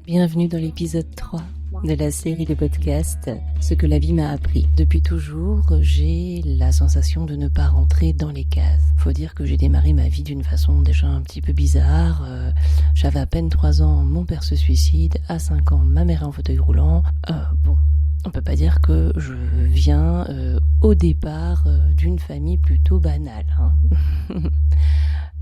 Bienvenue dans l'épisode 3 de la série de podcasts « Ce que la vie m'a appris ». Depuis toujours, j'ai la sensation de ne pas rentrer dans les cases. Faut dire que j'ai démarré ma vie d'une façon déjà un petit peu bizarre. J'avais à peine 3 ans, mon père se suicide. À 5 ans, ma mère est en fauteuil roulant. On peut pas dire que je viens au départ d'une famille plutôt banale.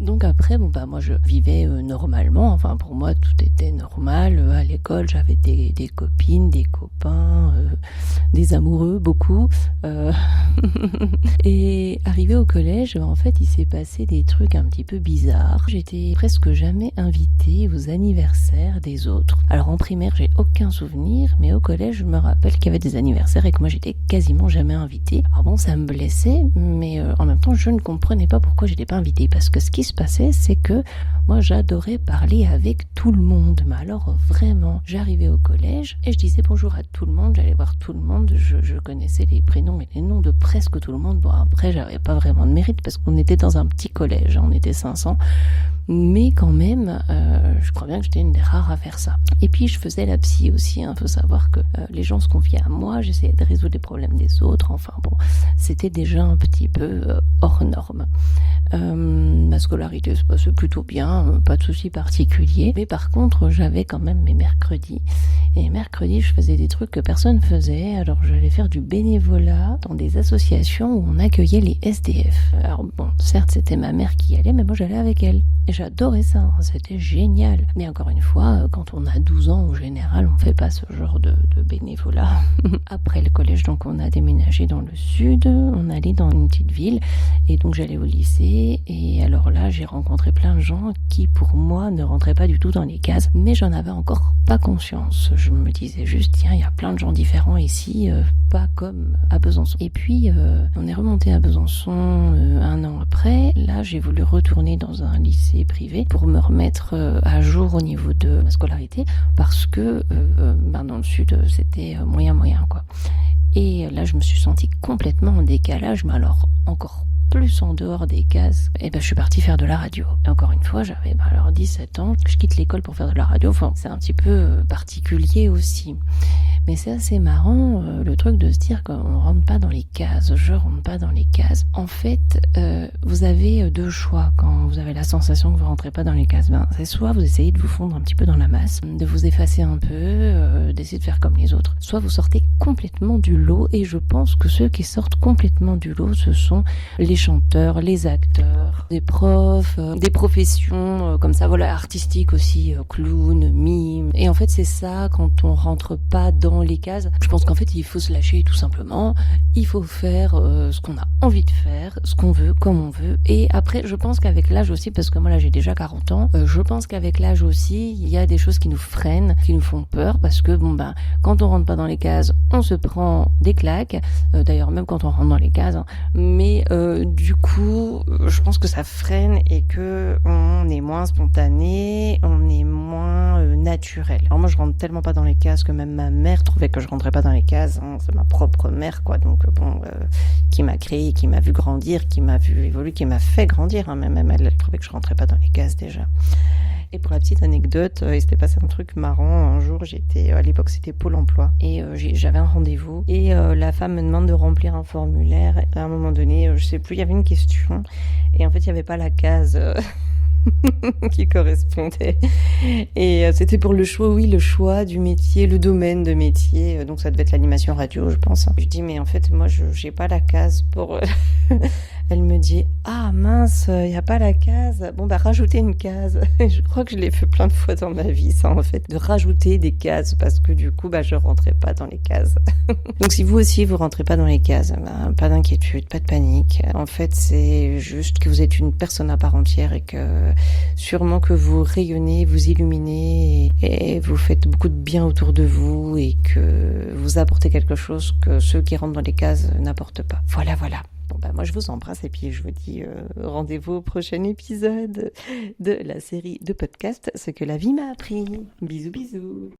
Donc après, moi je vivais normalement, enfin pour moi tout était normal. À l'école j'avais des copines, des copains, des amoureux, beaucoup. Et arrivé au collège, en fait il s'est passé des trucs un petit peu bizarres. J'étais presque jamais invitée aux anniversaires des autres. Alors en primaire j'ai aucun souvenir, mais au collège je me rappelle qu'il y avait des anniversaires et que moi j'étais quasiment jamais invitée. Alors bon, ça me blessait, mais en même temps je ne comprenais pas pourquoi j'étais pas invitée, parce que ce qui se passait, c'est que moi j'adorais parler avec tout le monde. Mais alors vraiment, j'arrivais au collège et je disais bonjour à tout le monde, j'allais voir tout le monde, je connaissais les prénoms et les noms de presque tout le monde. Bon, après j'avais pas vraiment de mérite parce qu'on était dans un petit collège, on était 500, mais quand même je crois bien que j'étais une des rares à faire ça. Et puis je faisais la psy aussi, faut savoir que les gens se confiaient à moi, j'essayais de résoudre les problèmes des autres. Enfin bon, c'était déjà un petit peu hors norme. Ma scolarité se passait plutôt bien, pas de soucis particuliers, mais par contre j'avais quand même mes mercredis, et mercredis je faisais des trucs que personne faisait. Alors j'allais faire du bénévolat dans des associations où on accueillait les SDF. Alors bon, certes c'était ma mère qui y allait, mais moi j'allais avec elle, et j'adorais ça, c'était génial. Mais encore une fois, quand on a 12 ans, en général on fait pas ce genre de bénévolat. Après le collège, donc on a déménagé dans le sud, on allait dans une petite ville, et donc j'allais au lycée. Et alors là, j'ai rencontré plein de gens qui, pour moi, ne rentraient pas du tout dans les cases, mais j'en avais encore pas conscience. Je me disais juste, tiens, il y a plein de gens différents ici, pas comme à Besançon. Et puis, on est remonté à Besançon 1 an après. Là, j'ai voulu retourner dans un lycée privé pour me remettre à jour au niveau de ma scolarité, parce que dans le sud, c'était moyen, quoi. Et là, je me suis sentie complètement en décalage, mais alors encore plus en dehors des cases. Et je suis partie faire de la radio. Et encore une fois, j'avais alors 17 ans, je quitte l'école pour faire de la radio. Enfin, c'est un petit peu particulier aussi. Mais c'est assez marrant, le truc de se dire qu'on rentre pas dans les cases, je rentre pas dans les cases. En fait, vous avez 2 choix quand vous avez la sensation que vous rentrez pas dans les cases. C'est soit vous essayez de vous fondre un petit peu dans la masse, de vous effacer un peu, d'essayer de faire comme les autres. Soit vous sortez complètement du lot, et je pense que ceux qui sortent complètement du lot, ce sont les chanteurs, les acteurs, des profs, des professions comme ça, voilà, artistiques aussi, clown, mime. Et en fait, c'est ça, quand on rentre pas dans les cases, je pense qu'en fait, il faut se lâcher tout simplement. Il faut faire ce qu'on a envie de faire, ce qu'on veut, comme on veut. Et après, je pense qu'avec l'âge aussi, parce que moi là, j'ai déjà 40 ans, je pense qu'avec l'âge aussi, il y a des choses qui nous freinent, qui nous font peur, parce que quand on rentre pas dans les cases, on se prend des claques. D'ailleurs, même quand on rentre dans les cases, mais du coup, je pense que ça freine et que on est moins spontané, on est moins naturel. Alors moi, je rentre tellement pas dans les cases que même ma mère trouvait que je rentrais pas dans les cases. C'est ma propre mère, quoi. Donc qui m'a créé, qui m'a vu grandir, qui m'a vu évoluer, qui m'a fait grandir. Même elle trouvait que je rentrais pas dans les cases déjà. Et pour la petite anecdote, il s'était passé un truc marrant. Un jour, à l'époque c'était Pôle emploi, et j'avais un rendez-vous, et la femme me demande de remplir un formulaire. À un moment donné, je sais plus, il y avait une question, et en fait il y avait pas la case qui correspondait, et c'était pour le choix du métier, le domaine de métier, donc ça devait être l'animation radio, je pense. Je dis, mais en fait moi j'ai pas la case pour elle me dit, ah mince, il y a pas la case, rajoutez une case. Je crois que je l'ai fait plein de fois dans ma vie, ça, en fait, de rajouter des cases, parce que du coup je rentrais pas dans les cases. Donc si vous aussi vous rentrez pas dans les cases, pas d'inquiétude, pas de panique. En fait, c'est juste que vous êtes une personne à part entière, et que sûrement que vous rayonnez, vous illuminez, et vous faites beaucoup de bien autour de vous, et que vous apportez quelque chose que ceux qui rentrent dans les cases n'apportent pas. Voilà. Moi je vous embrasse, et puis je vous dis rendez-vous au prochain épisode de la série de podcast Ce que la vie m'a appris. Bisous.